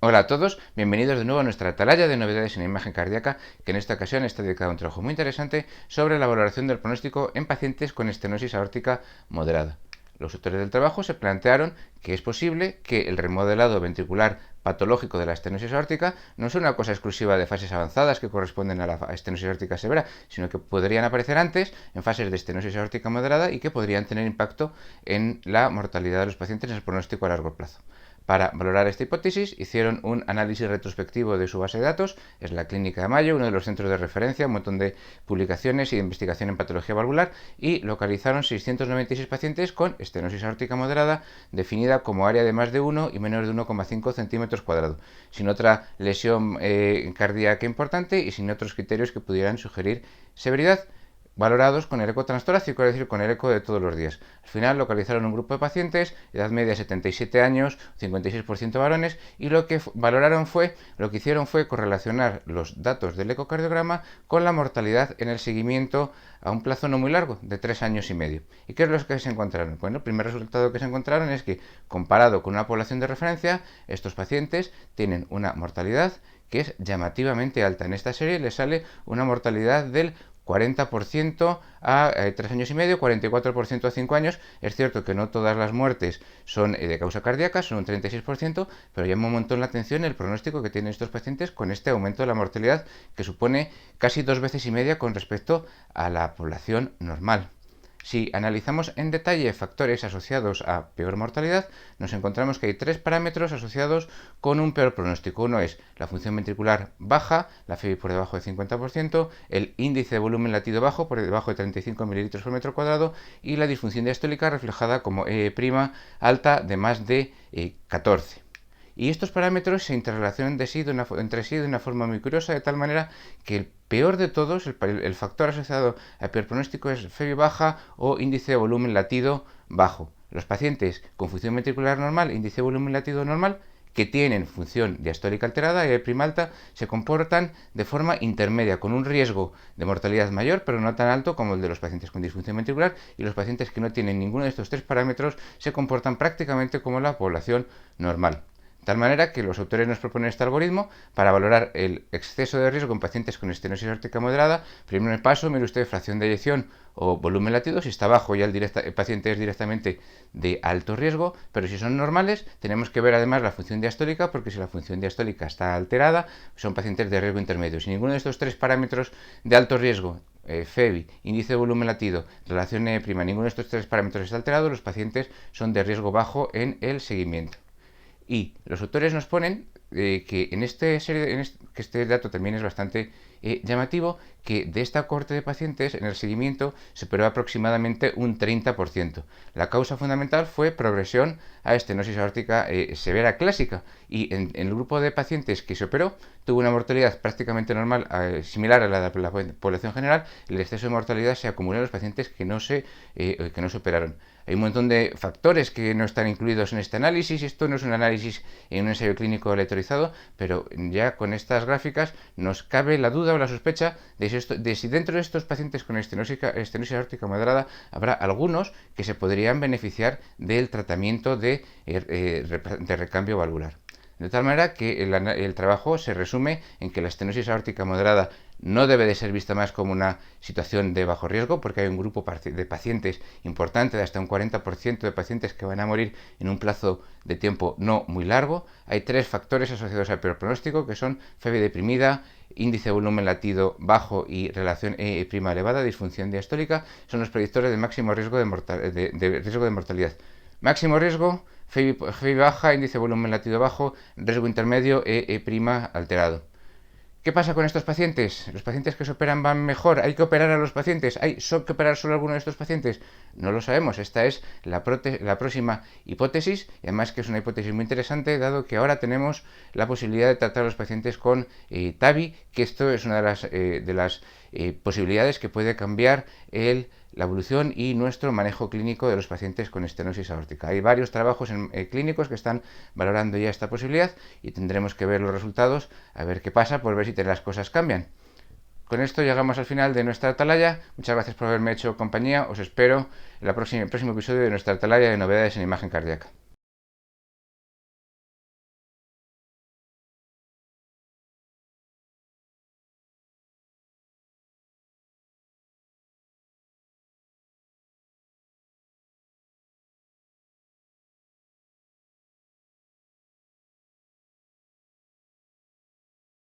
Hola a todos, bienvenidos de nuevo a nuestra atalaya de novedades en imagen cardíaca, que en esta ocasión está dedicada a un trabajo muy interesante sobre la valoración del pronóstico en pacientes con estenosis aórtica moderada. Los autores del trabajo se plantearon que es posible que el remodelado ventricular patológico de la estenosis aórtica no sea una cosa exclusiva de fases avanzadas que corresponden a la estenosis aórtica severa, sino que podrían aparecer antes en fases de estenosis aórtica moderada y que podrían tener impacto en la mortalidad de los pacientes en el pronóstico a largo plazo. Para valorar esta hipótesis, hicieron un análisis retrospectivo de su base de datos, es la Clínica de Mayo, uno de los centros de referencia, un montón de publicaciones y de investigación en patología valvular, y localizaron 696 pacientes con estenosis aórtica moderada, definida como área de más de 1 y menor de 1,5 centímetros cuadrados, sin otra lesión cardíaca importante y sin otros criterios que pudieran sugerir severidad, valorados con el eco transtorácico, es decir, con el eco de todos los días. Al final localizaron un grupo de pacientes, edad media 77 años, 56% varones, y lo que hicieron fue correlacionar los datos del ecocardiograma con la mortalidad en el seguimiento a un plazo no muy largo, de 3 años y medio. ¿Y qué es lo que se encontraron? Bueno, el primer resultado que se encontraron es que, comparado con una población de referencia, estos pacientes tienen una mortalidad que es llamativamente alta. En esta serie les sale una mortalidad del 40% a 3 años y medio, 44% a 5 años. Es cierto que no todas las muertes son de causa cardíaca, son un 36%, pero llama un montón la atención el pronóstico que tienen estos pacientes con este aumento de la mortalidad que supone casi 2 veces y media con respecto a la población normal. Si analizamos en detalle factores asociados a peor mortalidad, nos encontramos que hay 3 parámetros asociados con un peor pronóstico. Uno es la función ventricular baja, la FEBI por debajo de 50%, el índice de volumen latido bajo por debajo de 35 ml por metro cuadrado y la disfunción diastólica reflejada como E' alta de más de 14. Y estos parámetros se interrelacionan entre sí de una forma muy curiosa, de tal manera que el peor de todos, el factor asociado al peor pronóstico, es FEBI baja o índice de volumen latido bajo. Los pacientes con función ventricular normal, índice de volumen latido normal, que tienen función diastólica alterada, E' alta, se comportan de forma intermedia, con un riesgo de mortalidad mayor, pero no tan alto como el de los pacientes con disfunción ventricular, y los pacientes que no tienen ninguno de estos 3 parámetros se comportan prácticamente como la población normal. De tal manera que los autores nos proponen este algoritmo para valorar el exceso de riesgo en pacientes con estenosis aórtica moderada. Primer paso, mire usted fracción de eyección o volumen latido. Si está bajo, ya el paciente es directamente de alto riesgo, pero si son normales, tenemos que ver además la función diastólica, porque si la función diastólica está alterada, son pacientes de riesgo intermedio. Si ninguno de estos 3 parámetros de alto riesgo, FEBI, índice de volumen latido, relación E', ninguno de estos 3 parámetros está alterado, los pacientes son de riesgo bajo en el seguimiento. Y los autores nos ponen que que este dato también es bastante llamativo, que de esta cohorte de pacientes en el seguimiento se operó aproximadamente un 30%. La causa fundamental fue progresión a estenosis aórtica severa clásica, y en el grupo de pacientes que se operó tuvo una mortalidad prácticamente normal, similar a la de la población general. El exceso de mortalidad se acumuló en los pacientes que no se operaron. Hay un montón de factores que no están incluidos en este análisis. Esto no es un análisis en un ensayo clínico aleatorizado, pero ya con estas gráficas nos cabe la duda o la sospecha de si dentro de estos pacientes con estenosis aórtica moderada habrá algunos que se podrían beneficiar del tratamiento de recambio valvular. De tal manera que el trabajo se resume en que la estenosis aórtica moderada no debe de ser vista más como una situación de bajo riesgo, porque hay un grupo de pacientes importante, de hasta un 40% de pacientes que van a morir en un plazo de tiempo no muy largo. Hay 3 factores asociados al peor pronóstico, que son FEBI deprimida, índice de volumen latido bajo y relación E' elevada, disfunción diastólica, son los predictores de máximo riesgo de mortalidad. Máximo riesgo, FEBI baja, índice de volumen latido bajo, riesgo intermedio, E' alterado. ¿Qué pasa con estos pacientes? ¿Los pacientes que se operan van mejor? ¿Hay que operar a los pacientes? ¿Hay que operar solo a alguno de estos pacientes? No lo sabemos. Esta es la próxima hipótesis, y además que es una hipótesis muy interesante, dado que ahora tenemos la posibilidad de tratar a los pacientes con TAVI, que esto es una de las posibilidades que puede cambiar la evolución y nuestro manejo clínico de los pacientes con estenosis aórtica. Hay varios trabajos clínicos que están valorando ya esta posibilidad, y tendremos que ver los resultados, a ver qué pasa, por ver si las cosas cambian. Con esto llegamos al final de nuestra atalaya. Muchas gracias por haberme hecho compañía. Os espero en el próximo episodio de nuestra atalaya de novedades en imagen cardíaca.